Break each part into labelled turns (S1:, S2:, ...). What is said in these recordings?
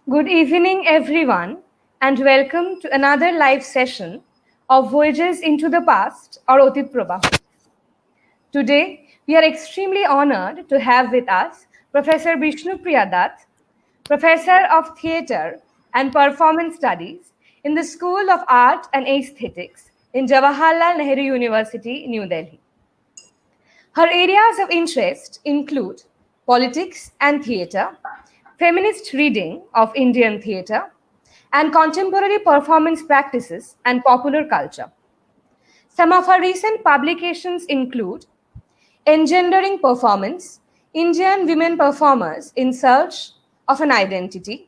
S1: Good evening, everyone, and welcome to another live session of Voyages into the Past or Otit Prabha. Today, we are extremely honored to have with us Professor Vishnu Dutt, Professor of Theatre and Performance Studies in the School of Art and Aesthetics in Jawaharlal Nehru University, New Delhi. Her areas of interest include politics and theatre, feminist reading of Indian theatre, and contemporary performance practices and popular culture. Some of her recent publications include Engendering Performance, Indian Women Performers in Search of an Identity,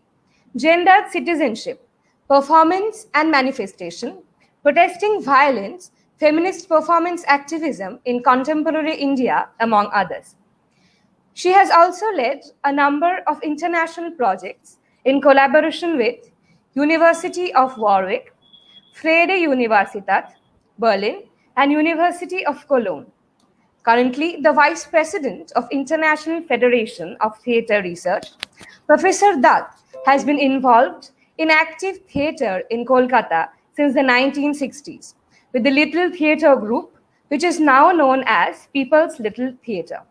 S1: Gendered Citizenship, Performance and Manifestation, Protesting Violence, Feminist Performance Activism in Contemporary India, among others. She has also led a number of international projects in collaboration with University of Warwick, Freie Universität, Berlin, and University of Cologne. Currently the Vice President of International Federation of Theatre Research, Professor Dutt has been involved in active theatre in Kolkata since the 1960s with the Little Theatre Group, which is now known as People's Little Theatre.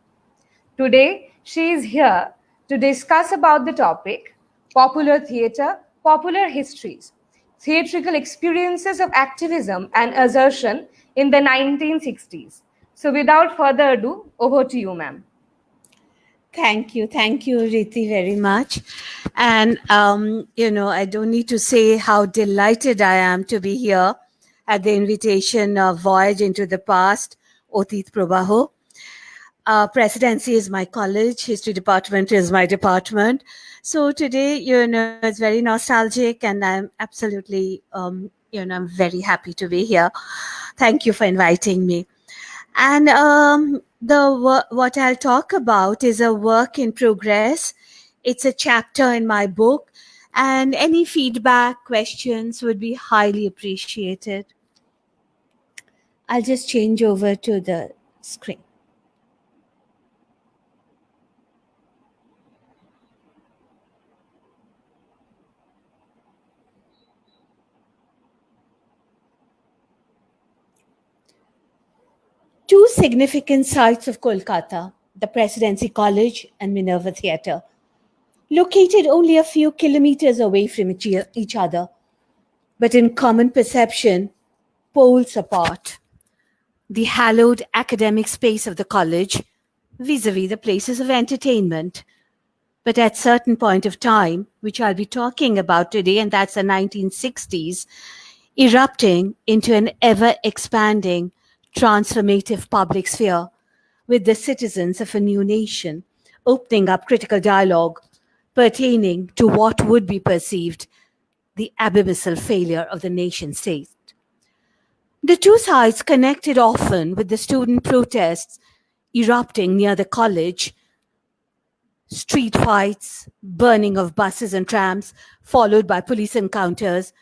S1: Today, she is here to discuss about the topic, popular theatre, popular histories, theatrical experiences of activism and assertion in the 1960s. So without further ado, over to you, ma'am.
S2: Thank you, Riti, very much. And, I don't need to say how delighted I am to be here at the invitation of Voyage into the Past, Otit Prabha. Presidency is my college, history department is my department. So today, it's very nostalgic and I'm absolutely, I'm very happy to be here. Thank you for inviting me. And what I'll talk about is a work in progress. It's a chapter in my book, and any feedback, questions would be highly appreciated. I'll just change over to the screen. Two significant sites of Kolkata, the Presidency College and Minerva Theatre, located only a few kilometers away from each other, but in common perception, poles apart. The hallowed academic space of the college vis-a-vis the places of entertainment. But at certain point of time, which I'll be talking about today, and that's the 1960s, erupting into an ever-expanding transformative public sphere with the citizens of a new nation opening up critical dialogue pertaining to what would be perceived the abyssal failure of the nation state. The two sides connected often with the student protests erupting near the college, street fights, burning of buses and trams, followed by police encounters,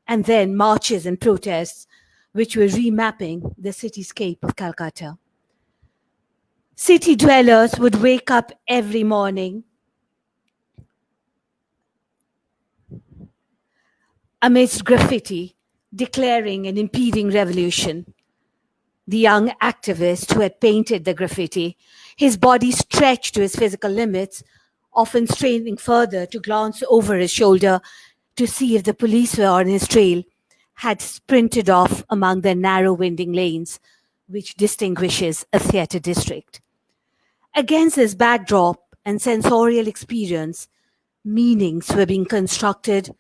S2: and then marches and protests, which were remapping the cityscape of Calcutta. City dwellers would wake up every morning amidst graffiti, declaring an impeding revolution. The young activist who had painted the graffiti, his body stretched to his physical limits, often straining further to glance over his shoulder to see if the police were on his trail, had sprinted off among the narrow winding lanes which distinguishes a theatre district. Against this backdrop and sensorial experience, meanings were being constructed,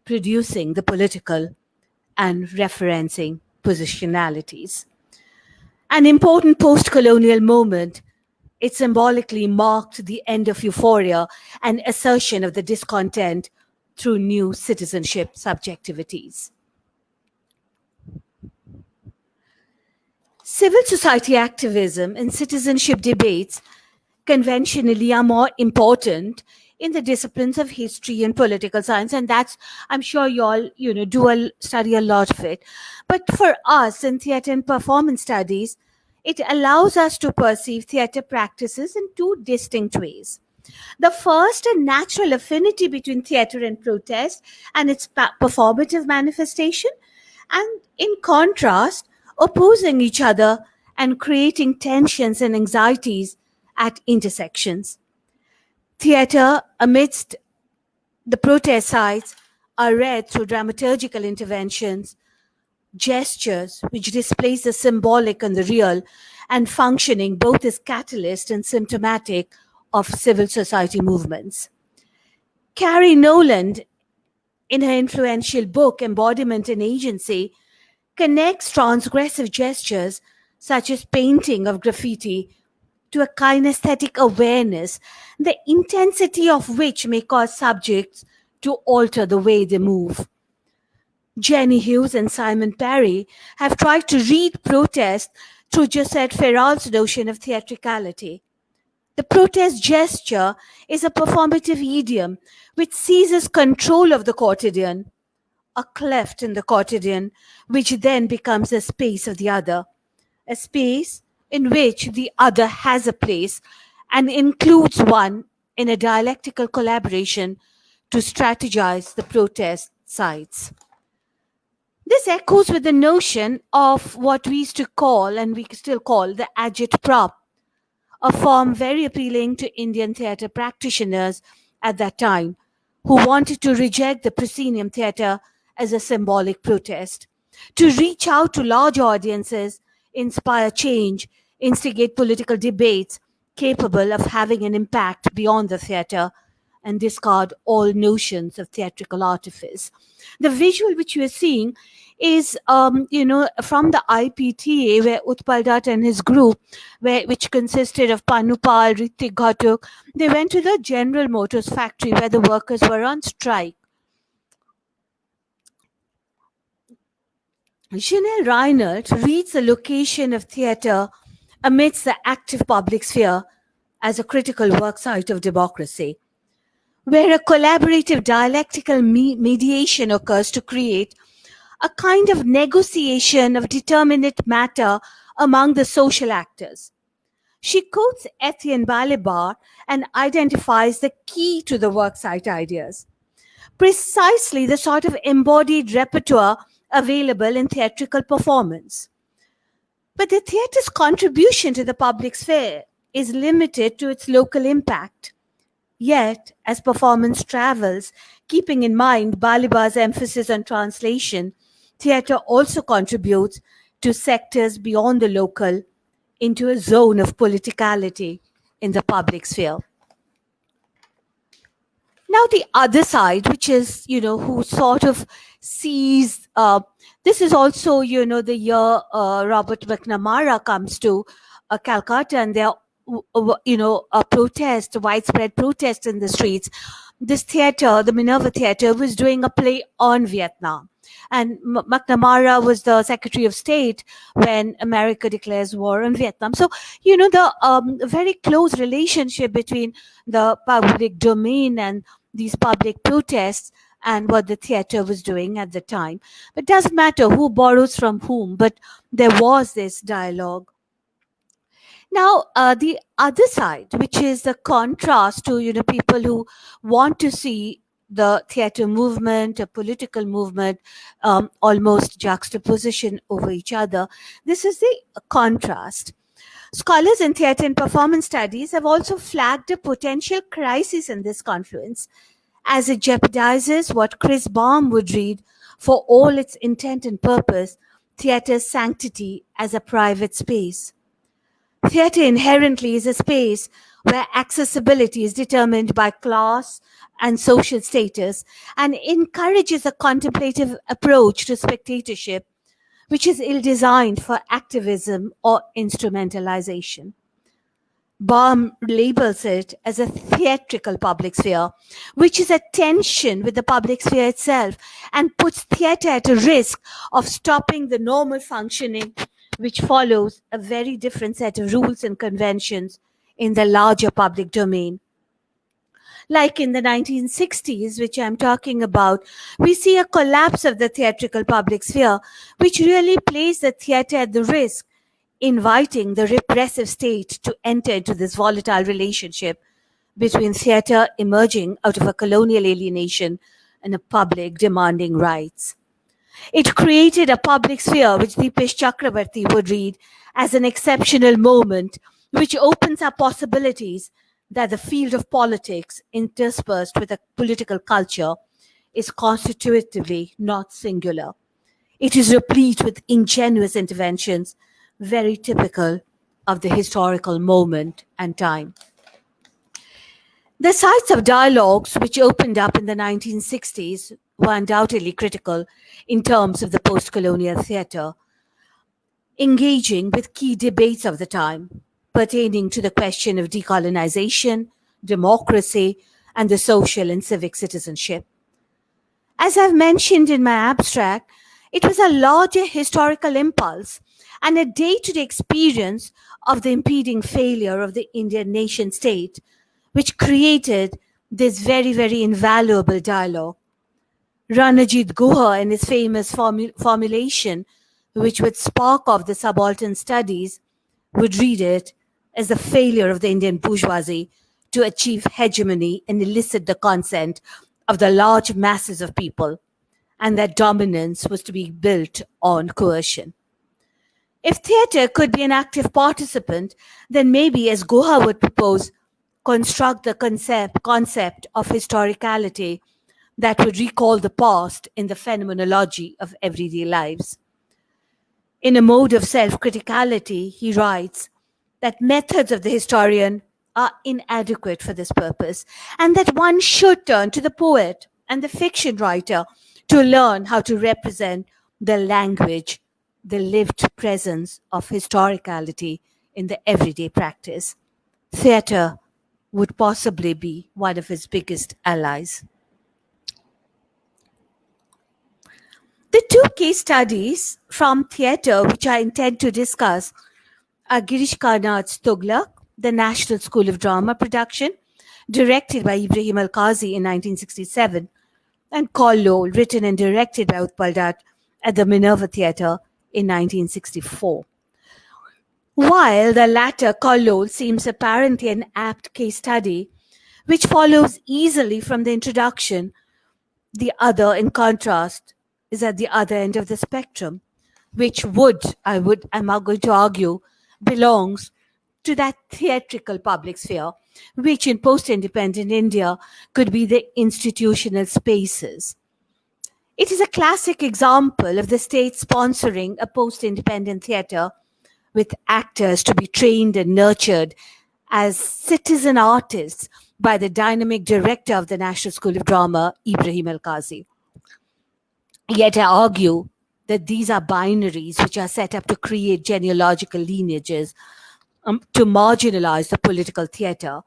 S2: producing the political and referencing positionalities. An important post-colonial moment, it symbolically marked the end of euphoria and assertion of the discontent through new citizenship subjectivities. Civil society activism and citizenship debates conventionally are more important in the disciplines of history and political science, and that's, I'm sure you all, study a lot of it. But for us in theatre and performance studies, it allows us to perceive theatre practices in two distinct ways. The first, a natural affinity between theatre and protest and its performative manifestation, and in contrast, opposing each other and creating tensions and anxieties at intersections. Theatre, amidst the protest sites, are read through dramaturgical interventions, gestures which displace the symbolic and the real, and functioning both as catalyst and symptomatic of civil society movements. Carrie Noland, in her influential book Embodiment and Agency, connects transgressive gestures such as painting of graffiti to a kinesthetic awareness, the intensity of which may cause subjects to alter the way they move. Jenny Hughes and Simon Parry have tried to read protest through Josette Ferral's notion of theatricality. The protest gesture is a performative idiom which seizes control of the quotidian, a cleft in the quotidian, which then becomes a space of the other, a space in which the other has a place and includes one in a dialectical collaboration to strategize the protest sites. This echoes with the notion of what we used to call, and we still call, the agitprop, a form very appealing to Indian theatre practitioners at that time, who wanted to reject the proscenium theatre as a symbolic protest, to reach out to large audiences, inspire change, instigate political debates capable of having an impact beyond the theatre, and discard all notions of theatrical artifice. The visual which you are seeing is, from the IPTA, where Utpal Dutt and his group, which consisted of Panupal, Ritik Ghatuk, they went to the General Motors factory where the workers were on strike. Janelle Reinert reads the location of theatre amidst the active public sphere as a critical worksite of democracy, where a collaborative dialectical mediation occurs to create a kind of negotiation of determinate matter among the social actors. She quotes Etienne Balibar and identifies the key to the worksite ideas, precisely the sort of embodied repertoire available in theatrical performance. But the theatre's contribution to the public sphere is limited to its local impact. Yet, as performance travels, keeping in mind Balibar's emphasis on translation, theatre also contributes to sectors beyond the local into a zone of politicality in the public sphere. Now, the other side, which is, who sort of sees, this is also, the year Robert McNamara comes to Calcutta, and there are, a protest, widespread protest in the streets. This theatre, the Minerva Theatre, was doing a play on Vietnam. And McNamara was the Secretary of State when America declares war on Vietnam. So, the very close relationship between the public domain and these public protests and what the theatre was doing at the time. But it doesn't matter who borrows from whom, but there was this dialogue. Now, the other side, which is the contrast to, people who want to see the theatre movement, a political movement, almost juxtaposition over each other. This is the contrast. Scholars in theatre and performance studies have also flagged a potential crisis in this confluence, as it jeopardizes what Chris Baum would read, for all its intent and purpose, theatre's sanctity as a private space. Theatre inherently is a space where accessibility is determined by class and social status and encourages a contemplative approach to spectatorship, which is ill-designed for activism or instrumentalization. Baum labels it as a theatrical public sphere, which is a tension with the public sphere itself and puts theatre at a risk of stopping the normal functioning, which follows a very different set of rules and conventions in the larger public domain. Like in the 1960s, which I'm talking about, we see a collapse of the theatrical public sphere, which really places the theatre at the risk, inviting the repressive state to enter into this volatile relationship between theatre emerging out of a colonial alienation and a public demanding rights. It created a public sphere which Deepesh Chakrabarti would read as an exceptional moment which opens up possibilities that the field of politics, interspersed with a political culture, is constitutively not singular. It is replete with ingenuous interventions, very typical of the historical moment and time. The sites of dialogues which opened up in the 1960s were undoubtedly critical in terms of the post-colonial theatre, engaging with key debates of the time pertaining to the question of decolonization, democracy, and the social and civic citizenship. As I've mentioned in my abstract, it was a larger historical impulse and a day-to-day experience of the impeding failure of the Indian nation state, which created this very, very invaluable dialogue. Ranajit Guha, in his famous formulation, which would spark off the subaltern studies, would read it as the failure of the Indian bourgeoisie to achieve hegemony and elicit the consent of the large masses of people, and that dominance was to be built on coercion. If theatre could be an active participant, then maybe, as Guha would propose, construct the concept of historicality that would recall the past in the phenomenology of everyday lives. In a mode of self-criticality, he writes that methods of the historian are inadequate for this purpose, and that one should turn to the poet and the fiction writer to learn how to represent the language, the lived presence of historicality in the everyday practice. Theatre would possibly be one of his biggest allies. The two case studies from theatre which I intend to discuss are Girish Karnad's Tughlaq, the National School of Drama production, directed by Ibrahim Al-Qazi in 1967, and Kallol, written and directed by Utpal Dutt at the Minerva Theatre in 1964. While the latter, Kallol, seems apparently an apt case study, which follows easily from the introduction, the other, in contrast, is at the other end of the spectrum, which I'm going to argue, belongs to that theatrical public sphere, which in post-independent India could be the institutional spaces. It is a classic example of the state sponsoring a post-independent theatre with actors to be trained and nurtured as citizen artists by the dynamic director of the National School of Drama, Ibrahim Al-Qazi. Yet I argue that these are binaries which are set up to create genealogical lineages to marginalize the political theatre,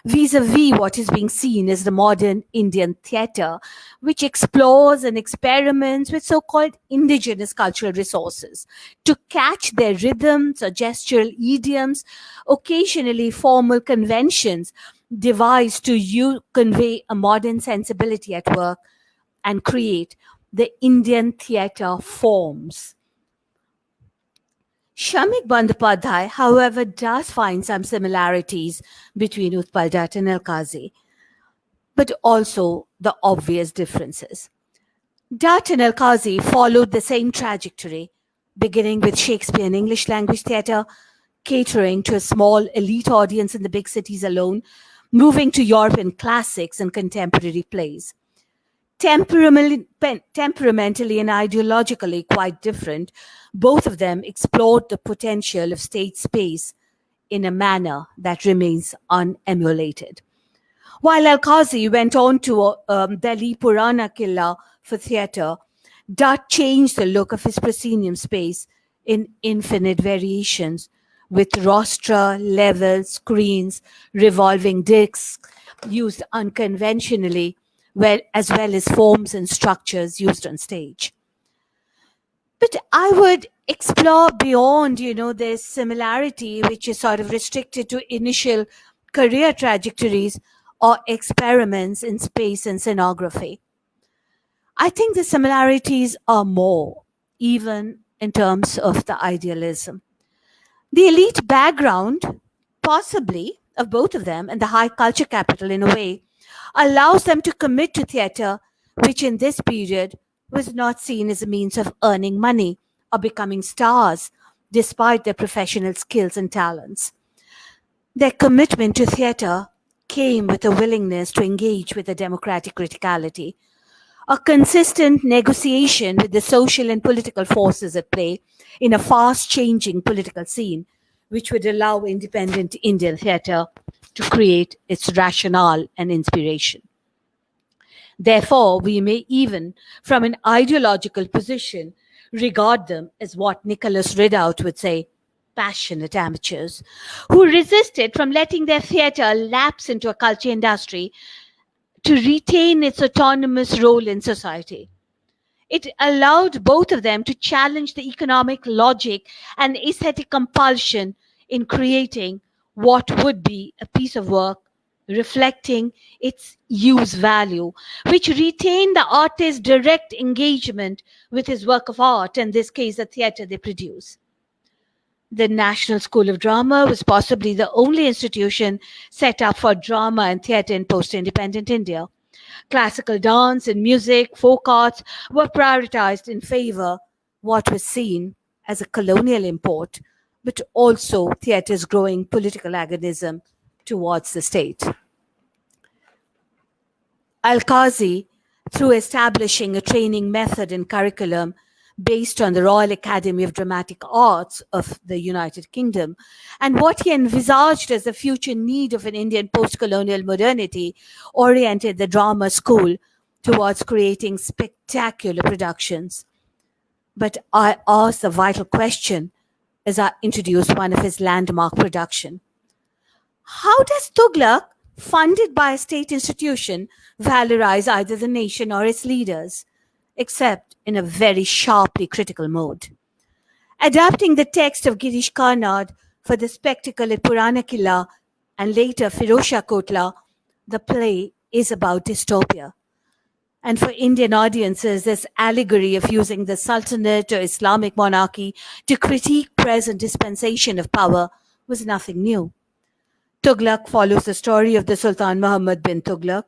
S2: vis-a-vis what is being seen as the modern Indian theatre, which explores and experiments with so-called indigenous cultural resources to catch their rhythms or gestural idioms, occasionally formal conventions devised to convey a modern sensibility at work and create the Indian theatre forms. Shamik Bandyopadhyay, however, does find some similarities between Utpal Dutt and Al-Qazi, but also the obvious differences. Dutt and Al-Qazi followed the same trajectory, beginning with Shakespeare and English language theatre, catering to a small elite audience in the big cities alone, moving to European classics and contemporary plays. Temperamentally and ideologically quite different, both of them explored the potential of state space in a manner that remains unemulated. While Al-Qazi went on to Delhi Purana Quila for theatre, Dutt changed the look of his proscenium space in infinite variations, with rostra, levels, screens, revolving discs used unconventionally, as well as forms and structures used on stage. But I would explore beyond, this similarity, which is sort of restricted to initial career trajectories or experiments in space and scenography. I think the similarities are more, even in terms of the idealism. The elite background, possibly, of both of them and the high culture capital, in a way, allows them to commit to theatre, which in this period was not seen as a means of earning money or becoming stars, despite their professional skills and talents. Their commitment to theatre came with a willingness to engage with a democratic criticality, a consistent negotiation with the social and political forces at play in a fast changing political scene, which would allow independent Indian theatre to create its rationale and inspiration. Therefore, we may even, from an ideological position, regard them as what Nicholas Ridout would say, passionate amateurs, who resisted from letting their theatre lapse into a culture industry to retain its autonomous role in society. It allowed both of them to challenge the economic logic and aesthetic compulsion in creating what would be a piece of work reflecting its use value, which retained the artist's direct engagement with his work of art, in this case, the theatre they produce. The National School of Drama was possibly the only institution set up for drama and theatre in post-independent India. Classical dance and music, folk arts were prioritized in favor what was seen as a colonial import, but also theatre's growing political agonism towards the state. Al-Qazi, through establishing a training method and curriculum based on the Royal Academy of Dramatic Arts of the United Kingdom, and what he envisaged as the future need of an Indian post-colonial modernity, oriented the drama school towards creating spectacular productions. But I asked the vital question as I introduced one of his landmark productions. How does Tughlaq, funded by a state institution, valorize either the nation or its leaders, except in a very sharply critical mode? Adapting the text of Girish Karnad for the spectacle at Purana Quila and later Firozshah Kotla, the play is about dystopia. And for Indian audiences, this allegory of using the Sultanate or Islamic monarchy to critique present dispensation of power was nothing new. Tughlaq follows the story of the Sultan Muhammad bin Tughlaq,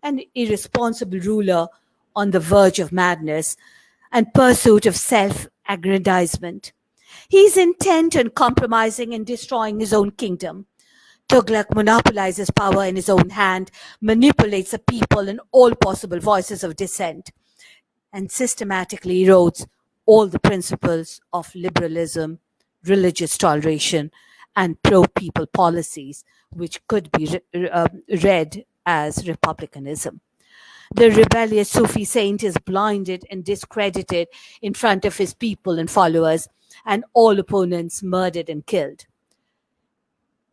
S2: an irresponsible ruler on the verge of madness and pursuit of self-aggrandizement. He is intent on compromising and destroying his own kingdom. Tughlaq monopolizes power in his own hand, manipulates the people and all possible voices of dissent, and systematically erodes all the principles of liberalism, religious toleration, and pro-people policies, which could be read as republicanism. The rebellious Sufi saint is blinded and discredited in front of his people and followers, and all opponents murdered and killed.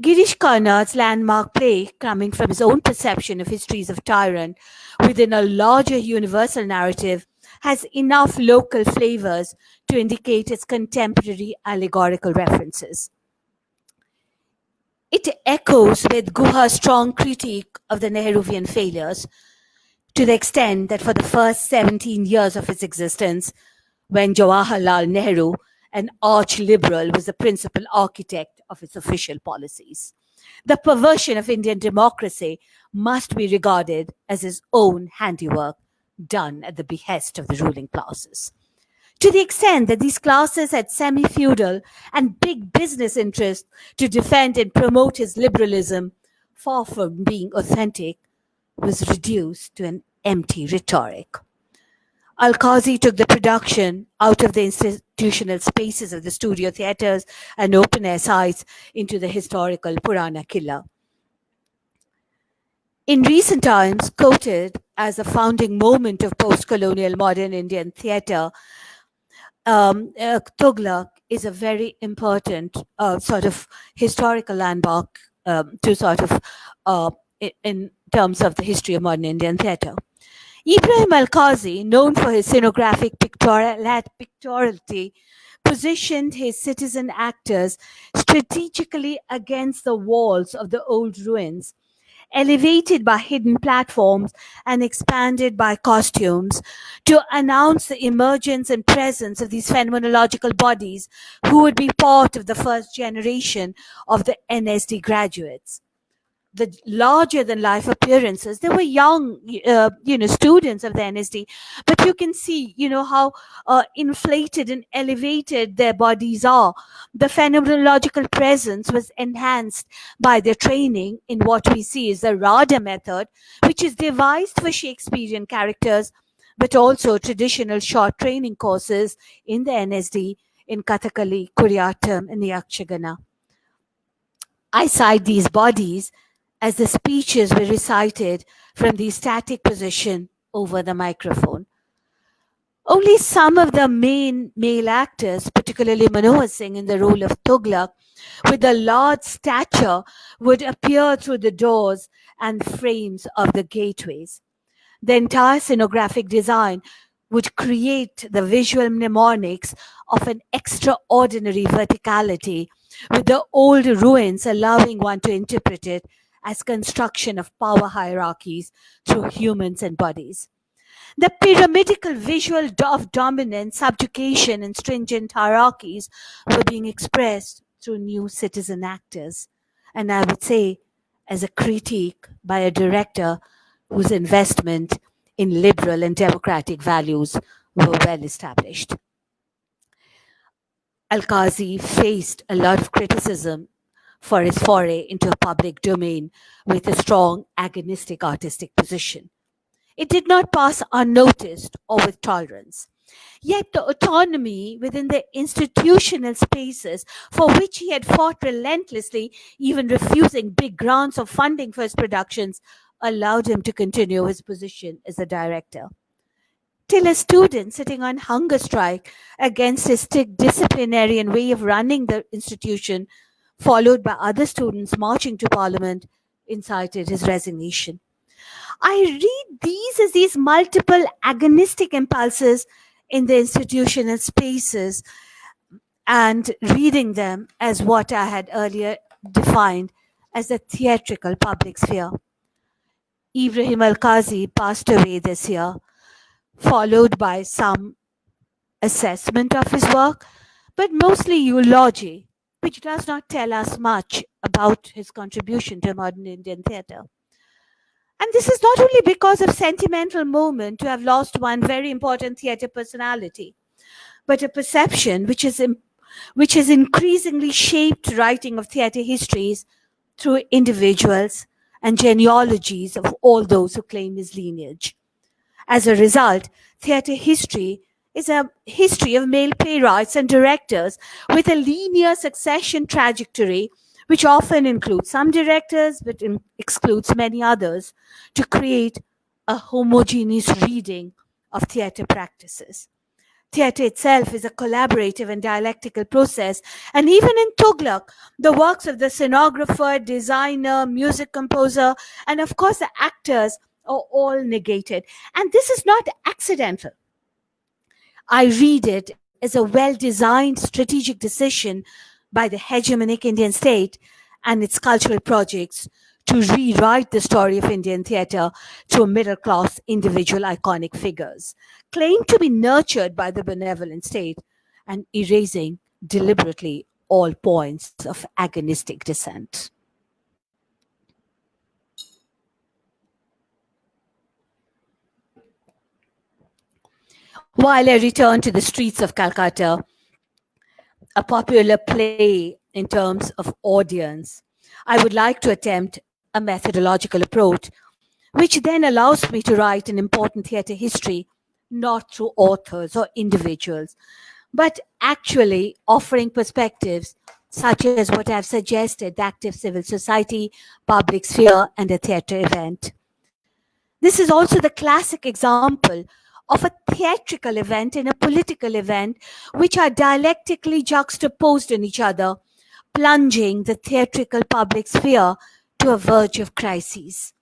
S2: Girish Karnad's landmark play, coming from his own perception of histories of tyrant within a larger universal narrative, has enough local flavors to indicate its contemporary allegorical references. It echoes with Guha's strong critique of the Nehruvian failures, to the extent that for the first 17 years of its existence, when Jawaharlal Nehru, an arch-liberal, was the principal architect of its official policies, the perversion of Indian democracy must be regarded as his own handiwork done at the behest of the ruling classes. To the extent that these classes had semi-feudal and big business interests to defend and promote his liberalism, far from being authentic, was reduced to an empty rhetoric. Al-Qazi took the production out of the institutional spaces of the studio theatres and open-air sites into the historical Purana Quila. In recent times, quoted as a founding moment of post-colonial modern Indian theatre, Tughlaq is a very important sort of historical landmark in terms of the history of modern Indian theatre. Ibrahim Al-Qazi, known for his scenographic pictoriality, positioned his citizen actors strategically against the walls of the old ruins, elevated by hidden platforms and expanded by costumes, to announce the emergence and presence of these phenomenological bodies who would be part of the first generation of the NSD graduates. the larger than life appearances. They were young, students of the NSD, but you can see, how inflated and elevated their bodies are. The phenomenological presence was enhanced by their training in what we see is the RADA method, which is devised for Shakespearean characters, but also traditional short training courses in the NSD in Kathakali, Kuriyatam, and Yakshagana. I cite these bodies as the speeches were recited from the static position over the microphone. Only some of the main male actors, particularly Manohar Singh in the role of Tughlaq, with a large stature, would appear through the doors and frames of the gateways. The entire scenographic design would create the visual mnemonics of an extraordinary verticality, with the old ruins allowing one to interpret it as construction of power hierarchies through humans and bodies. The pyramidical visual of dominance, subjugation, and stringent hierarchies were being expressed through new citizen actors. And I would say, as a critique by a director whose investment in liberal and democratic values were well established. Al-Qazi faced a lot of criticism for his foray into a public domain with a strong agonistic artistic position. It did not pass unnoticed or with tolerance. Yet the autonomy within the institutional spaces for which he had fought relentlessly, even refusing big grants of funding for his productions, allowed him to continue his position as a director. Till a student sitting on hunger strike against his strict disciplinarian way of running the institution, followed by other students marching to parliament, incited his resignation. I read these as these multiple agonistic impulses in the institutional spaces and reading them as what I had earlier defined as the theatrical public sphere. Ibrahim Al-Qazi passed away this year, followed by some assessment of his work, but mostly eulogy, which does not tell us much about his contribution to modern Indian theatre. And this is not only because of sentimental moment to have lost one very important theatre personality, but a perception which has increasingly shaped writing of theatre histories through individuals and genealogies of all those who claim his lineage. As a result, theatre history is a history of male playwrights and directors with a linear succession trajectory, which often includes some directors but excludes many others, to create a homogeneous reading of theatre practices. Theatre itself is a collaborative and dialectical process, and even in Tughlaq, the works of the scenographer, designer, music composer, and of course the actors are all negated. And this is not accidental. I read it as a well-designed strategic decision by the hegemonic Indian state and its cultural projects to rewrite the story of Indian theatre through middle-class individual iconic figures, claimed to be nurtured by the benevolent state and erasing deliberately all points of agonistic dissent. While I return to the streets of Calcutta, a popular play in terms of audience, I would like to attempt a methodological approach, which then allows me to write an important theatre history, not through authors or individuals, but actually offering perspectives such as what I've suggested, the active civil society, public sphere, and a theatre event. This is also the classic example of a theatrical event and a political event which are dialectically juxtaposed on each other, plunging the theatrical public sphere to a verge of crises.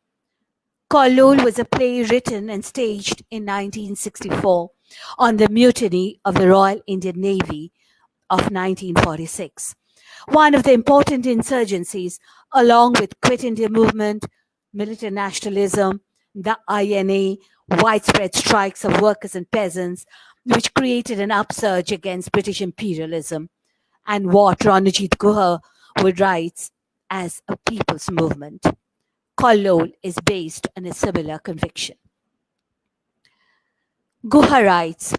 S2: Kallol was a play written and staged in 1964 on the mutiny of the Royal Indian Navy of 1946. One of the important insurgencies, along with Quit India movement, militant nationalism, the INA, widespread strikes of workers and peasants, which created an upsurge against British imperialism, and what Ranajit Guha would write as a people's movement. Kallol is based on a similar conviction. Guha writes,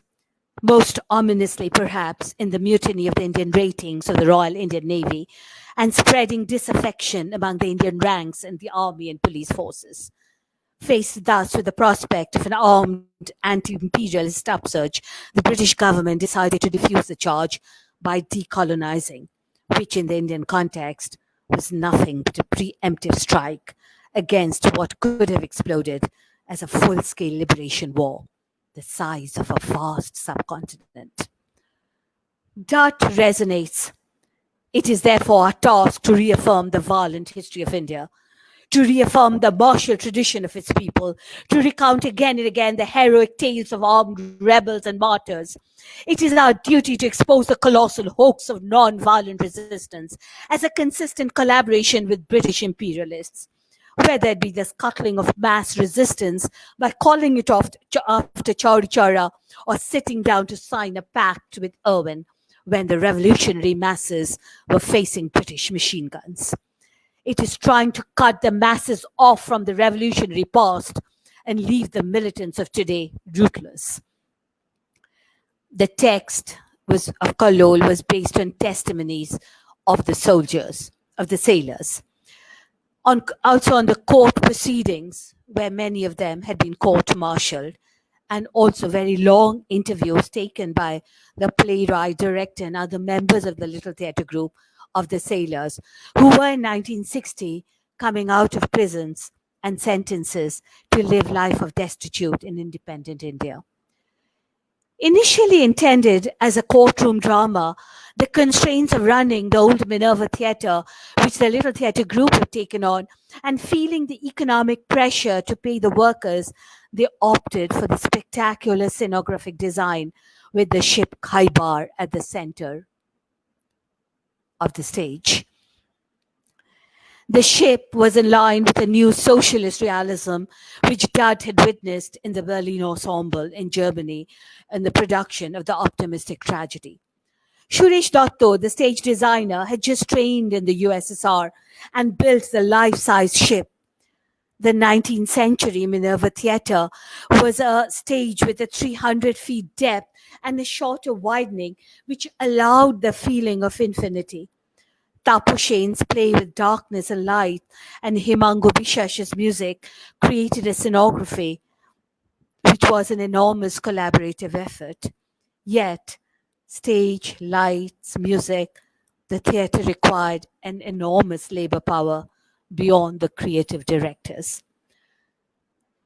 S2: most ominously perhaps in the mutiny of the Indian ratings of the Royal Indian Navy and spreading disaffection among the Indian ranks in the army and police forces. Faced thus with the prospect of an armed anti-imperialist upsurge, the British government decided to defuse the charge by decolonizing, which in the Indian context was nothing but a preemptive strike against what could have exploded as a full-scale liberation war, the size of a vast subcontinent. Dutt resonates. It is therefore our task to reaffirm the violent history of India, to reaffirm the martial tradition of its people, to recount again and again the heroic tales of armed rebels and martyrs. It is our duty to expose the colossal hoax of non-violent resistance as a consistent collaboration with British imperialists, whether it be the scuttling of mass resistance by calling it off after Chauri Chaura or sitting down to sign a pact with Irwin when the revolutionary masses were facing British machine guns. It is trying to cut the masses off from the revolutionary past and leave the militants of today rootless. The text of Kallol was based on testimonies of the soldiers, of the sailors, also on the court proceedings, where many of them had been court-martialed, and also very long interviews taken by the playwright, director, and other members of the Little Theatre Group of the sailors who were in 1960 coming out of prisons and sentences to live life of destitute in independent India. Initially intended as a courtroom drama, the constraints of running the old Minerva theatre, which the Little Theatre Group had taken on, and feeling the economic pressure to pay the workers, they opted for the spectacular scenographic design with the ship Khaibar at the center of the stage. The ship was in line with the new socialist realism which Dutt had witnessed in the Berlin Ensemble in Germany and the production of the optimistic tragedy. Suresh Dotto, the stage designer, had just trained in the USSR and built the life-size ship. The 19th century Minerva Theatre was a stage with a 300 feet depth and a shorter widening, which allowed the feeling of infinity. Tapu Shane's play with darkness and light and Himangu Bishash's music created a scenography which was an enormous collaborative effort. Yet, stage, lights, music, the theatre required an enormous labor power beyond the creative directors.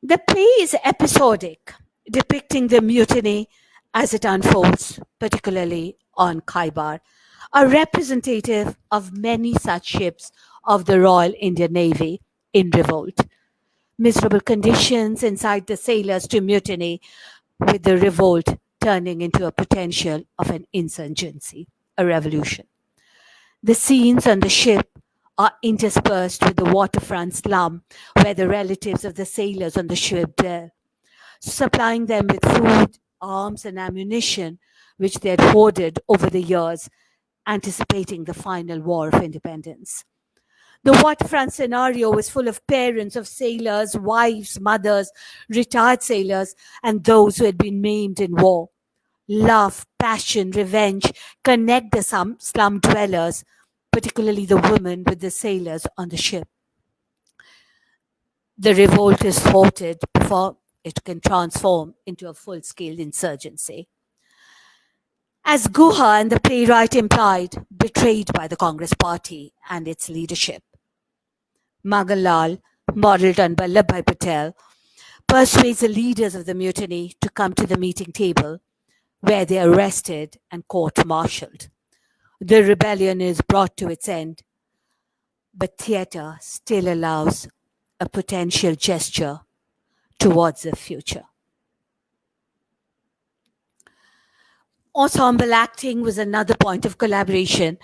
S2: The play is episodic, depicting the mutiny as it unfolds, particularly on Khaibar, a representative of many such ships of the Royal Indian Navy in revolt. Miserable conditions incite the sailors to mutiny, with the revolt turning into a potential of an insurgency, a revolution. The scenes on the ship are interspersed with the waterfront slum where the relatives of the sailors on the ship dwell, supplying them with food, arms, and ammunition which they had hoarded over the years, anticipating the final war of independence. The waterfront scenario was full of parents of sailors, wives, mothers, retired sailors, and those who had been maimed in war. Love, passion, revenge connect the slum dwellers, particularly the women with the sailors on the ship. The revolt is thwarted before it can transform into a full-scale insurgency. As Guha and the playwright implied, betrayed by the Congress Party and its leadership. Magan Lal, modelled on Vallabhbhai Patel, persuades the leaders of the mutiny to come to the meeting table, where they are arrested and court-martialed. The rebellion is brought to its end, but theatre still allows a potential gesture towards the future. Ensemble acting was another point of collaboration,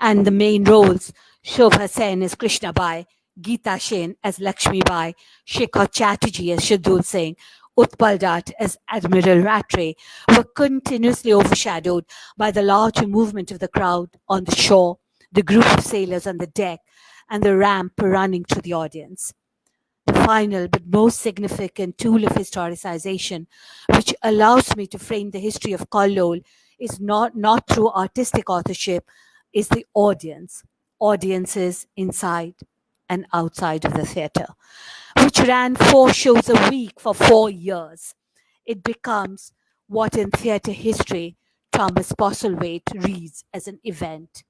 S2: and the main roles, Shobha Sen as Krishna Bai, Geeta Sen as Lakshmi Bai, Shekhar Chatterjee as Shardul Singh, Utpal Dutt as Admiral Rattray, were continuously overshadowed by the large movement of the crowd on the shore, the group of sailors on the deck, and the ramp running through the audience. final but most significant tool of historicization, which allows me to frame the history of Kallol, is not through artistic authorship, is the audience, audiences inside and outside of the theatre, which ran 4 shows a week for 4 years. It becomes what in theatre history Thomas Postlethwaite reads as an event.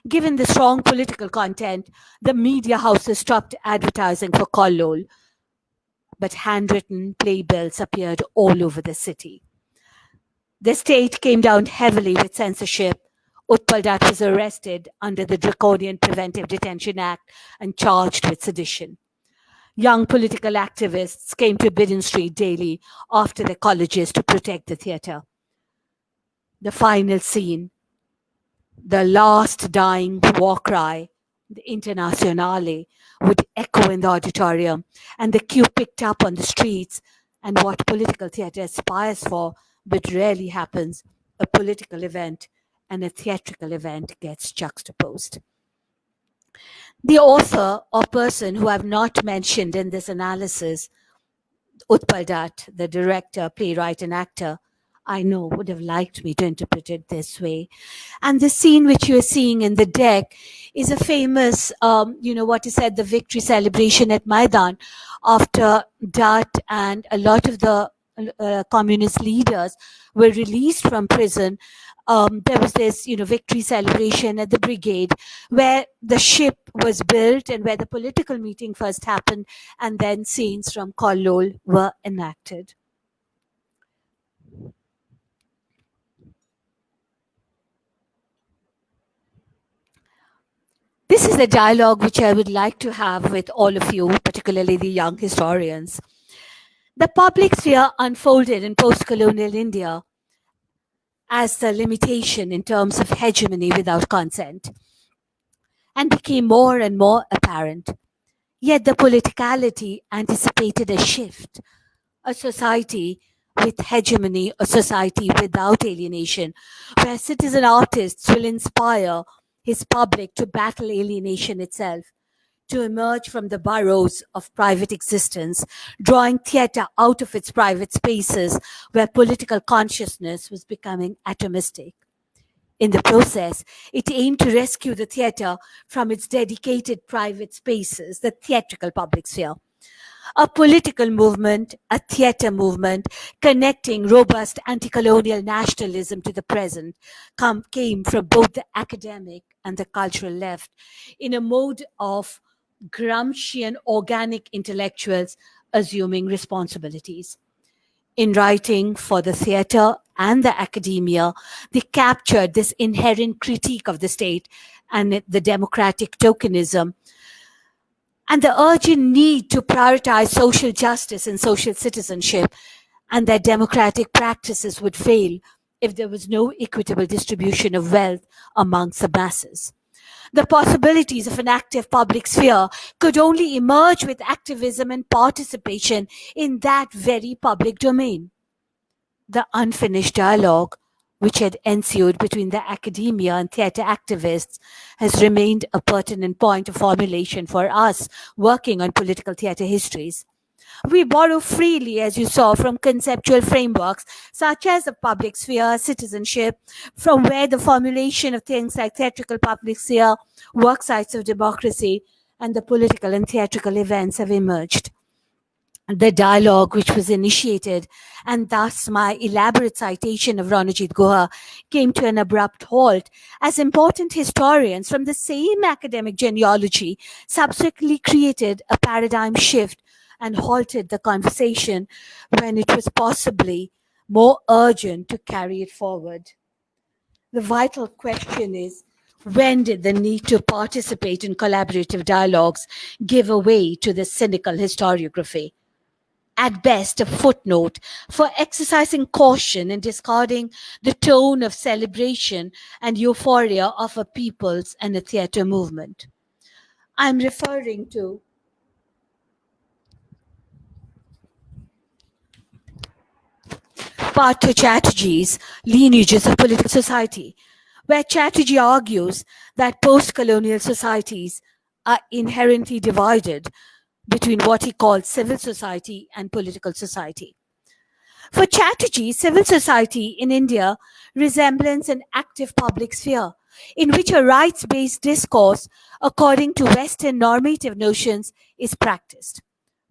S2: Given the strong political content, the media houses stopped advertising for Kallol, but handwritten playbills appeared all over the city. The state came down heavily with censorship. Utpal Dutt was arrested under the Draconian Preventive Detention Act and charged with sedition. Young political activists came to Bidden Street daily after their colleges to protect the theatre. The final scene, the last dying war cry, the Internationale, would echo in the auditorium, and the cue picked up on the streets, and what political theatre aspires for but rarely happens, a political event and a theatrical event gets juxtaposed. The author or person who I've not mentioned in this analysis, Utpal Dutt, the director, playwright, and actor, I know would have liked me to interpret it this way. And the scene which you are seeing in the deck is a famous, what is said, the victory celebration at Maidan after Dutt and a lot of the communist leaders were released from prison. There was this, victory celebration at the brigade where the ship was built and where the political meeting first happened, and then scenes from Kallol were enacted. This is a dialogue which I would like to have with all of you, particularly the young historians. The public sphere unfolded in post-colonial India as the limitation in terms of hegemony without consent, and became more and more apparent. Yet the politicality anticipated a shift, a society with hegemony, a society without alienation, where citizen artists will inspire his public to battle alienation itself, to emerge from the burrows of private existence, drawing theatre out of its private spaces where political consciousness was becoming atomistic. In the process, it aimed to rescue the theatre from its dedicated private spaces, the theatrical public sphere. A political movement, a theatre movement, connecting robust anti-colonial nationalism to the present, came from both the academic and the cultural left in a mode of Gramscian organic intellectuals assuming responsibilities. In writing for the theatre and the academia, they captured this inherent critique of the state and the democratic tokenism and the urgent need to prioritize social justice and social citizenship, and that democratic practices would fail if there was no equitable distribution of wealth amongst the masses. The possibilities of an active public sphere could only emerge with activism and participation in that very public domain. The unfinished dialogue which had ensued between the academia and theatre activists has remained a pertinent point of formulation for us working on political theatre histories. We borrow freely, as you saw, from conceptual frameworks such as the public sphere, citizenship, from where the formulation of things like theatrical public sphere, work sites of democracy, and the political and theatrical events have emerged. The dialogue which was initiated, and thus my elaborate citation of Ranajit Guha, came to an abrupt halt as important historians from the same academic genealogy subsequently created a paradigm shift and halted the conversation when it was possibly more urgent to carry it forward. The vital question is, when did the need to participate in collaborative dialogues give way to the cynical historiography? At best, a footnote for exercising caution and discarding the tone of celebration and euphoria of a people's and a theatre movement. I'm referring to Partha Chatterjee's Lineages of Political Society, where Chatterjee argues that post-colonial societies are inherently divided, between what he called civil society and political society. For Chatterjee, civil society in India resembles an active public sphere in which a rights-based discourse, according to Western normative notions, is practiced.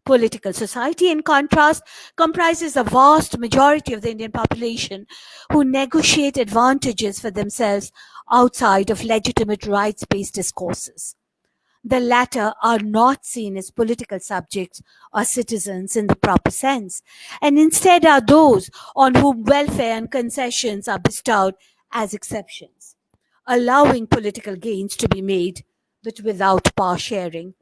S2: Political society, in contrast, comprises a vast majority of the Indian population who negotiate advantages for themselves outside of legitimate rights-based discourses. The latter are not seen as political subjects or citizens in the proper sense, and instead are those on whom welfare and concessions are bestowed as exceptions, allowing political gains to be made, but without power sharing.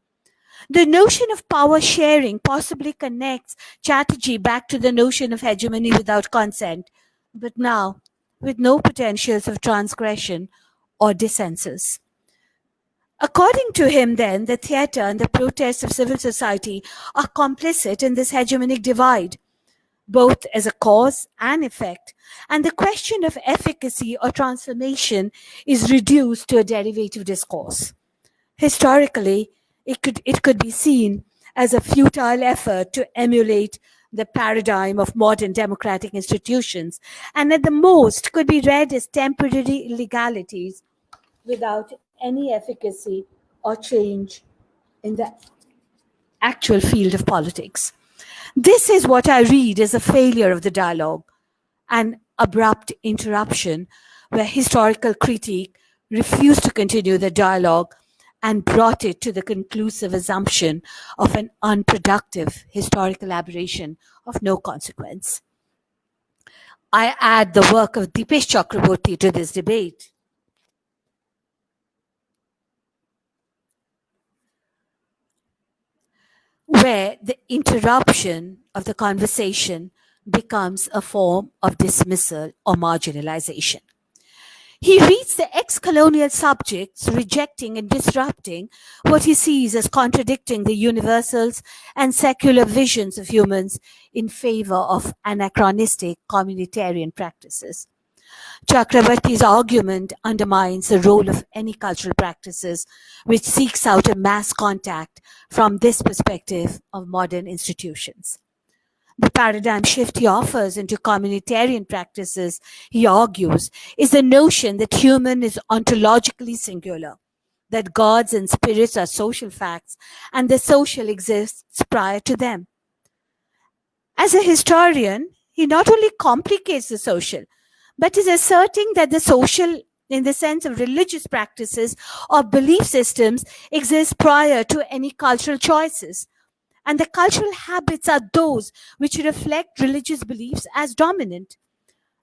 S2: The notion of power sharing possibly connects Chatterjee back to the notion of hegemony without consent, but now with no potentials of transgression or dissensus. According to him, then, the theatre and the protests of civil society are complicit in this hegemonic divide, both as a cause and effect, and the question of efficacy or transformation is reduced to a derivative discourse. Historically, it could be seen as a futile effort to emulate the paradigm of modern democratic institutions, and at the most could be read as temporary legalities without any efficacy or change in the actual field of politics. This is what I read as a failure of the dialogue, an abrupt interruption where historical critique refused to continue the dialogue and brought it to the conclusive assumption of an unproductive historical aberration of no consequence. I add the work of Dipesh Chakraborty to this debate. Where the interruption of the conversation becomes a form of dismissal or marginalization. He reads the ex-colonial subjects rejecting and disrupting what he sees as contradicting the universals and secular visions of humans in favor of anachronistic communitarian practices. Chakrabarty's argument undermines the role of any cultural practices which seeks out a mass contact from this perspective of modern institutions. The paradigm shift he offers into communitarian practices, he argues, is the notion that human is ontologically singular, that gods and spirits are social facts, and the social exists prior to them. As a historian, he not only complicates the social, but is asserting that the social, in the sense of religious practices or belief systems, exists prior to any cultural choices. And the cultural habits are those which reflect religious beliefs as dominant.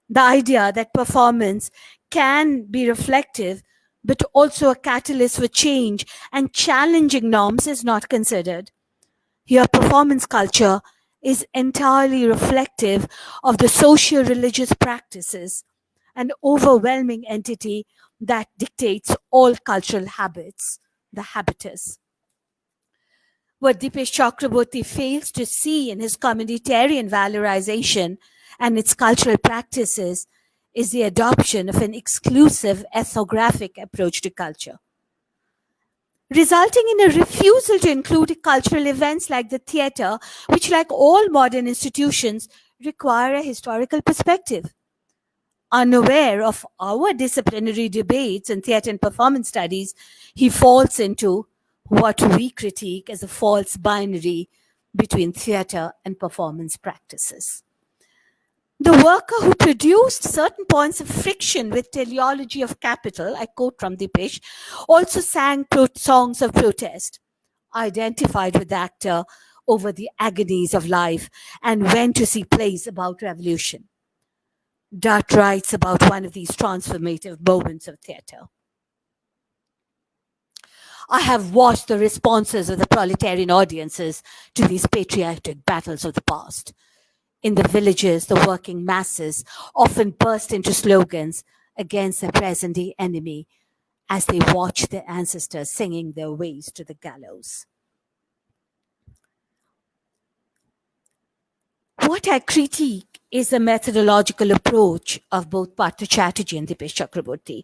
S2: The idea that performance can be reflective, but also a catalyst for change and challenging norms is not considered. Here, performance culture is entirely reflective of the socio-religious practices, an overwhelming entity that dictates all cultural habits, the habitus. What Dipesh Chakraborty fails to see in his communitarian valorization and its cultural practices is the adoption of an exclusive ethnographic approach to culture, resulting in a refusal to include cultural events like the theatre, which, like all modern institutions, require a historical perspective. Unaware of our disciplinary debates in theatre and performance studies, he falls into what we critique as a false binary between theatre and performance practices. The worker who produced certain points of friction with teleology of capital, I quote from Dipesh, also sang songs of protest, identified with the actor over the agonies of life, and went to see plays about revolution. Dutt writes about one of these transformative moments of theatre. I have watched the responses of the proletarian audiences to these patriotic battles of the past. In the villages, the working masses often burst into slogans against their present-day enemy as they watch their ancestors singing their ways to the gallows. What I critique is the methodological approach of both Partha Chatterjee and Dipesh Chakraborty.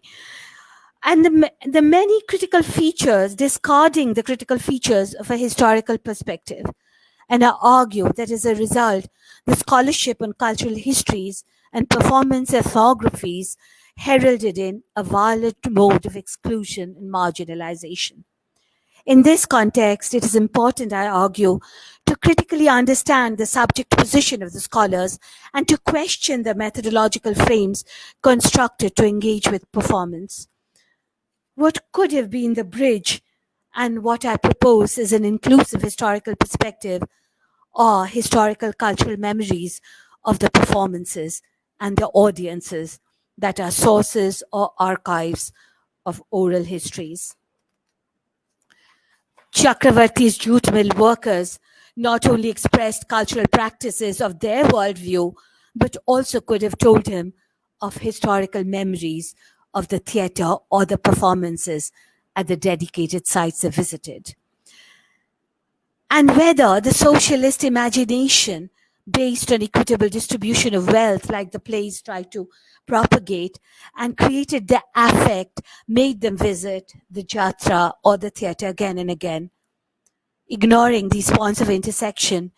S2: and the many critical features, discarding the critical features of a historical perspective. And I argue that as a result, the scholarship on cultural histories and performance ethnographies heralded in a violent mode of exclusion and marginalization. In this context, it is important, I argue, to critically understand the subject position of the scholars and to question the methodological frames constructed to engage with performance. What could have been the bridge, and what I propose is an inclusive historical perspective or historical cultural memories of the performances and the audiences that are sources or archives of oral histories. Chakravarti's jute mill workers not only expressed cultural practices of their worldview, but also could have told him of historical memories of the theatre or the performances at the dedicated sites they visited. And whether the socialist imagination based on equitable distribution of wealth, like the plays tried to propagate, and created the affect, made them visit the jatra or the theatre again and again. Ignoring these points of intersection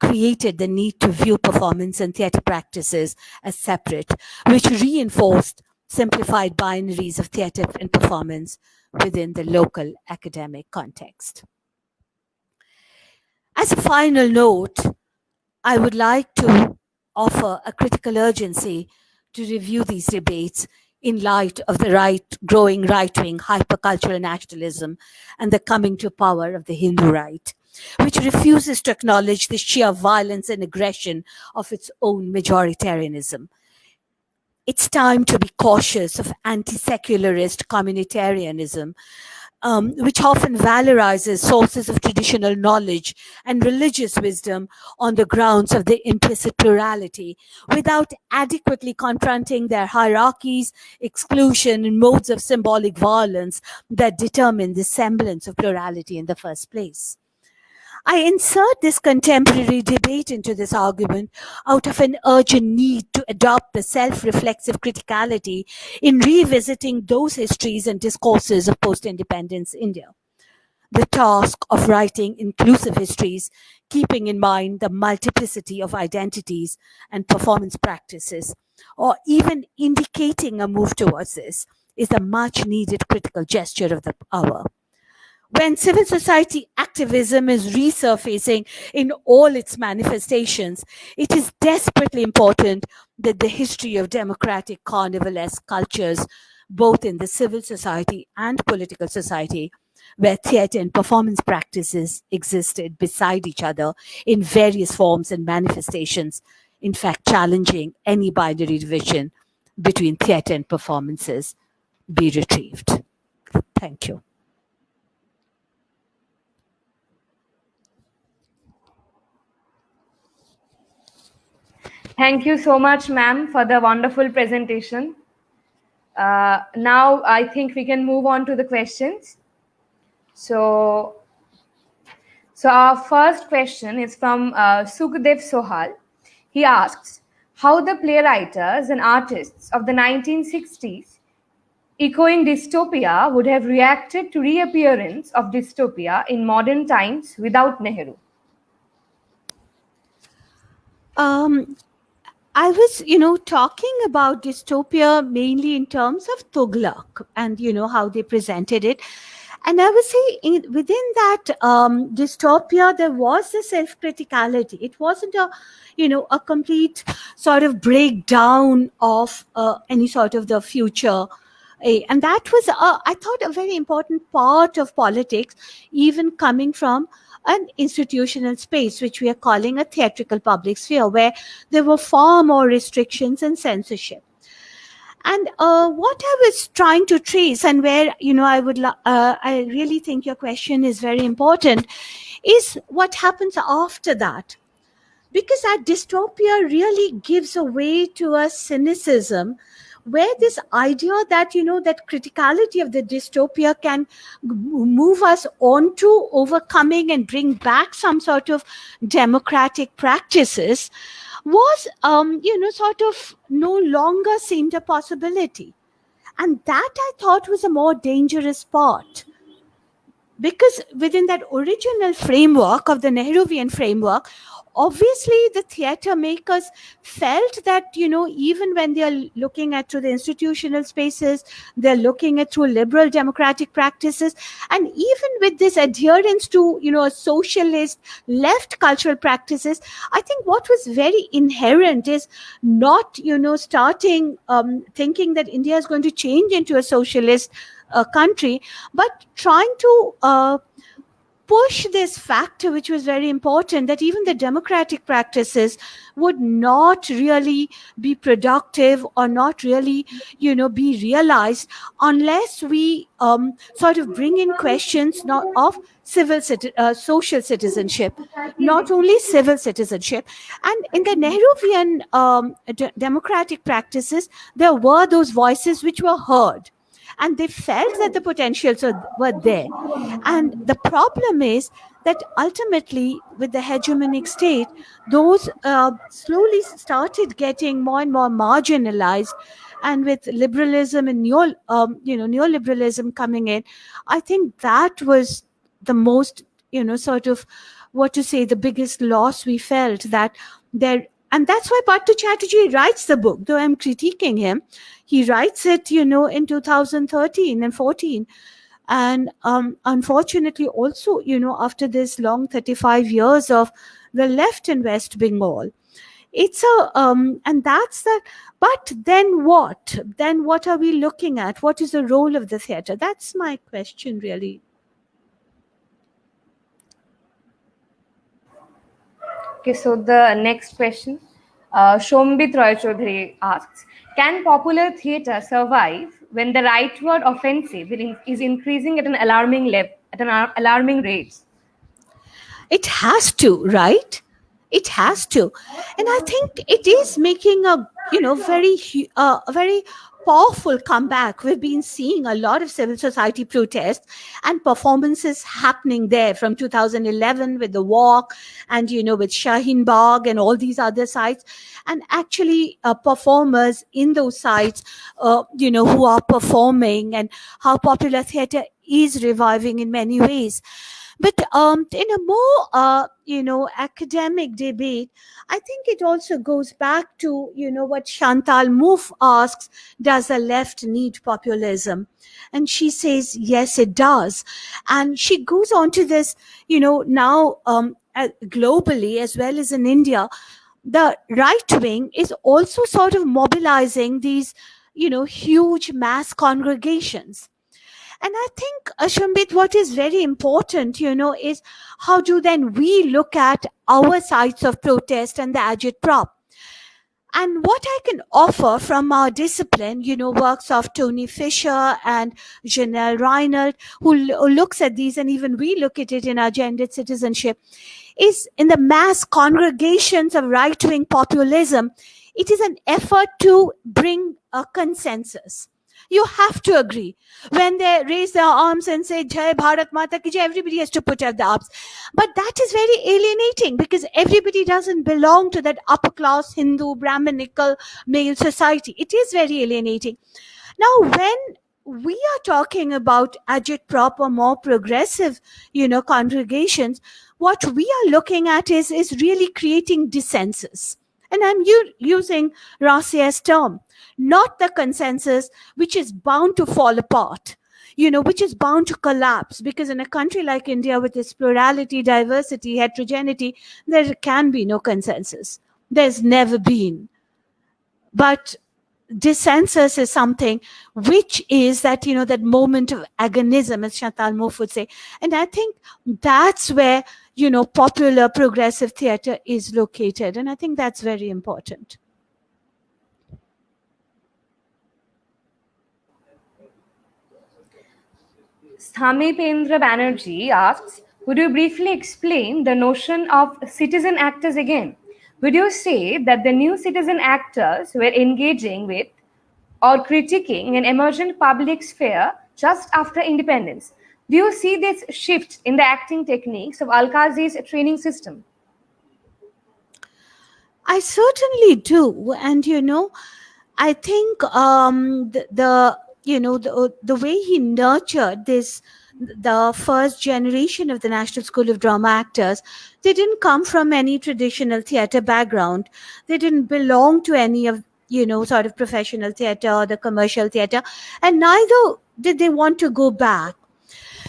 S2: created the need to view performance and theatre practices as separate, which reinforced simplified binaries of theatre and performance within the local academic context. As a final note, I would like to offer a critical urgency to review these debates in light of the growing right-wing hypercultural nationalism and the coming to power of the Hindu right, which refuses to acknowledge the sheer violence and aggression of its own majoritarianism. It's time to be cautious of anti-secularist communitarianism, which often valorizes sources of traditional knowledge and religious wisdom on the grounds of the implicit plurality, without adequately confronting their hierarchies, exclusion, and modes of symbolic violence that determine the semblance of plurality in the first place. I insert this contemporary debate into this argument out of an urgent need to adopt the self-reflexive criticality in revisiting those histories and discourses of post-independence India. The task of writing inclusive histories, keeping in mind the multiplicity of identities and performance practices, or even indicating a move towards this, is a much-needed critical gesture of the hour. When civil society activism is resurfacing in all its manifestations, it is desperately important that the history of democratic carnivalesque cultures, both in the civil society and political society, where theatre and performance practices existed beside each other in various forms and manifestations, in fact challenging any binary division between theatre and performances, be retrieved. Thank you.
S1: Thank you so much, ma'am, for the wonderful presentation. Now I think we can move on to the questions. So our first question is from Sukhdev Sohal. He asks, how the playwrights and artists of the 1960s echoing dystopia would have reacted to reappearance of dystopia in modern times without Nehru.
S2: I was, talking about dystopia mainly in terms of Tughlaq and, how they presented it. And I would say within that dystopia, there was a self-criticality. It wasn't a complete sort of breakdown of any sort of the future. And that was, I thought, a very important part of politics, even coming from an institutional space, which we are calling a theatrical public sphere, where there were far more restrictions and censorship. And what I was trying to trace, and where I really think your question is very important, is what happens after that, because that dystopia really gives a way to a cynicism, where this idea that that criticality of the dystopia can move us on to overcoming and bring back some sort of democratic practices was sort of no longer seemed a possibility. And that I thought was a more dangerous part. Because within that original framework of the Nehruvian framework, obviously the theater makers felt that, even when they are looking at through the institutional spaces, they're looking at through liberal democratic practices, and even with this adherence to, a socialist left cultural practices, I think what was very inherent is not, starting thinking that India is going to change into a socialist country, but trying to push this factor, which was very important, that even the democratic practices would not really be productive or not really, be realized unless we sort of bring in questions not of social citizenship, not only civil citizenship. And in the Nehruvian democratic practices, there were those voices which were heard, and they felt that the potentials were there. And the problem is that ultimately, with the hegemonic state, those slowly started getting more and more marginalized. And with liberalism and neoliberalism coming in, I think that was the most, sort of, what to say, the biggest loss we felt, that there. And that's why Pattu Chatterjee writes the book, though I'm critiquing him. He writes it, in 2013 and 14. And unfortunately, also, after this long 35 years of the left in West Bengal, it's and that's that. But then what? Then what are we looking at? What is the role of the theater? That's my question, really.
S1: Okay, so the next question, Shombit Roy Chaudhary asks, can popular theatre survive when the rightward offensive is increasing at an alarming rate?
S2: It has to, right? It has to. And I think it is making a, very powerful comeback. We've been seeing a lot of civil society protests and performances happening there from 2011 with the walk and, with Shaheen Bagh and all these other sites. And actually performers in those sites, who are performing, and how popular theatre is reviving in many ways. But in a more, academic debate, I think it also goes back to, what Chantal Mouffe asks, does the left need populism? And she says, yes, it does. And she goes on to this, now globally as well as in India, the right wing is also sort of mobilizing these, huge mass congregations. And I think, Shambit, what is very important, is how do then we look at our sites of protest and the agitprop. And what I can offer from our discipline, works of Tony Fisher and Janelle Reinhold, who looks at these, and even we look at it in our gendered citizenship, is in the mass congregations of right-wing populism, it is an effort to bring a consensus. You have to agree. When they raise their arms and say, Jai Bharat Mata Ki Jai, everybody has to put up the arms. But that is very alienating, because everybody doesn't belong to that upper class Hindu, Brahminical male society. It is very alienating. Now, when we are talking about agitprop or more progressive, congregations, what we are looking at is really creating dissensus. And I'm using Rassia's term, not the consensus which is bound to fall apart, which is bound to collapse. Because in a country like India, with its plurality, diversity, heterogeneity, there can be no consensus. There's never been. But dissensus is something which is that, that moment of agonism, as Chantal Mouffe would say. And I think that's where, popular progressive theatre is located. And I think that's very important.
S1: Sthamipendra Banerjee asks, would you briefly explain the notion of citizen actors again? Would you say that the new citizen actors were engaging with or critiquing an emergent public sphere just after independence? Do you see this shift in the acting techniques of Al-Qazi's training system?
S2: I certainly do. And, I think the the way he nurtured the first generation of the National School of Drama actors. They didn't come from any traditional theater background. They didn't belong to any of, sort of professional theater or the commercial theater, and neither did they want to go back.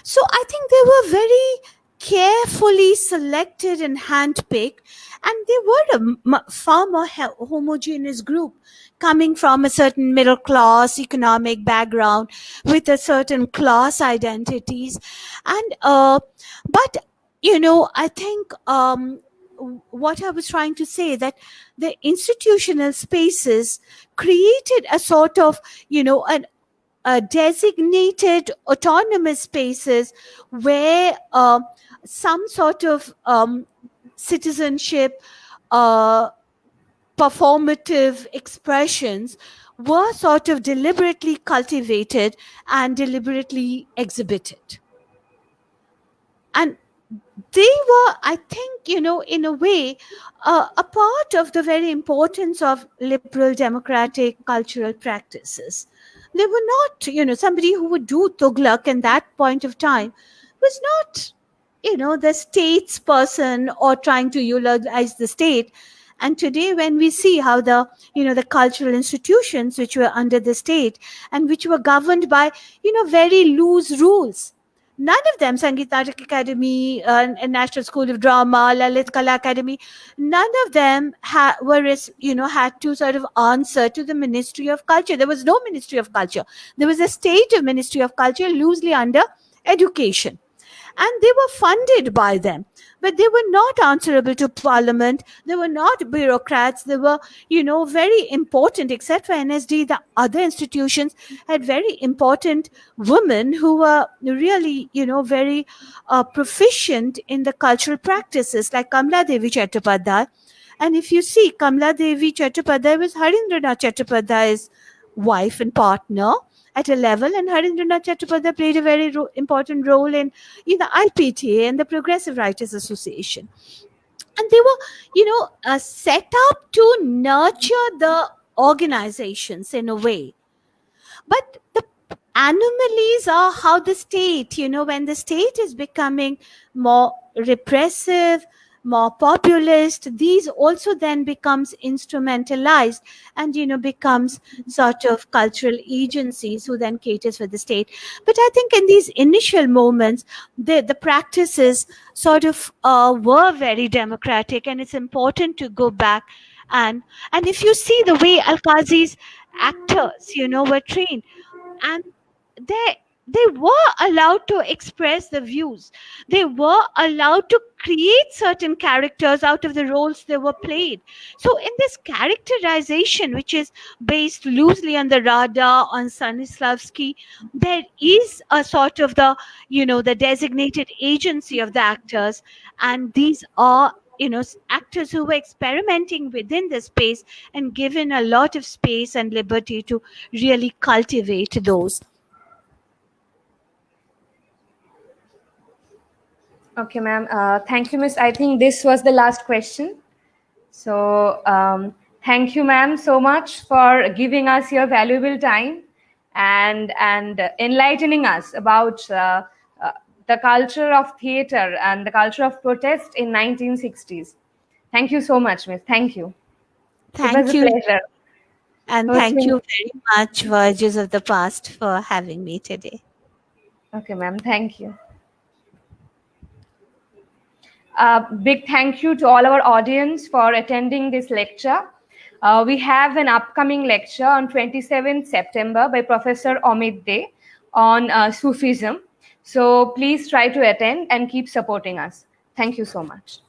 S2: So I think they were very carefully selected and handpicked, and they were a far more homogeneous group, coming from a certain middle class economic background with a certain class identities. And but I think what I was trying to say, that the institutional spaces created a sort of an designated autonomous spaces where some sort of citizenship, uh, performative expressions were sort of deliberately cultivated and deliberately exhibited. And they were, I think, in a way, a part of the very importance of liberal democratic cultural practices. They were not, somebody who would do Tughlaq in that point of time was not, the state's person or trying to eulogize the state. And today, when we see how the cultural institutions which were under the state and which were governed by, very loose rules, none of them, Sangeet Natak Academy, National School of Drama, Lalit Kala Academy, none of them had to sort of answer to the Ministry of Culture. There was no Ministry of Culture. There was a state of Ministry of Culture loosely under education. And they were funded by them, but they were not answerable to Parliament. They were not bureaucrats. They were, very important. Except for NSD, the other institutions had very important women who were really, very proficient in the cultural practices, like Kamla Devi Chattopadhyay. And if you see, Kamla Devi Chattopadhyay was Harindranath Chattopadhyay's wife and partner at a level, and Harindranath Chattopadhyay played a very important role in IPTA and the Progressive Writers Association. And they were, set up to nurture the organizations in a way. But the anomalies are how the state, when the state is becoming more repressive, more populist, these also then becomes instrumentalized and becomes sort of cultural agencies who then caters for the state. But I think in these initial moments, the practices sort of were very democratic, and it's important to go back and if you see the way Al-Qazi's actors were trained, and they were allowed to express the views. They were allowed to create certain characters out of the roles they were played. So in this characterization, which is based loosely on the Rada, on Stanislavski, there is a sort of the designated agency of the actors, and these are actors who were experimenting within the space and given a lot of space and liberty to really cultivate those.
S1: Okay, ma'am. Thank you, Miss. I think this was the last question. So thank you, ma'am, so much for giving us your valuable time and enlightening us about the culture of theater and the culture of protest in 1960s. Thank you so much, Miss. Thank you.
S2: Thank
S1: it was
S2: you.
S1: a pleasure.
S2: And thank you very much, Voyages of the Past, for having me today.
S1: Okay, ma'am. Thank you. Big thank you to all our audience for attending this lecture. We have an upcoming lecture on 27th September by Professor Amit De on Sufism. So please try to attend and keep supporting us. Thank you so much.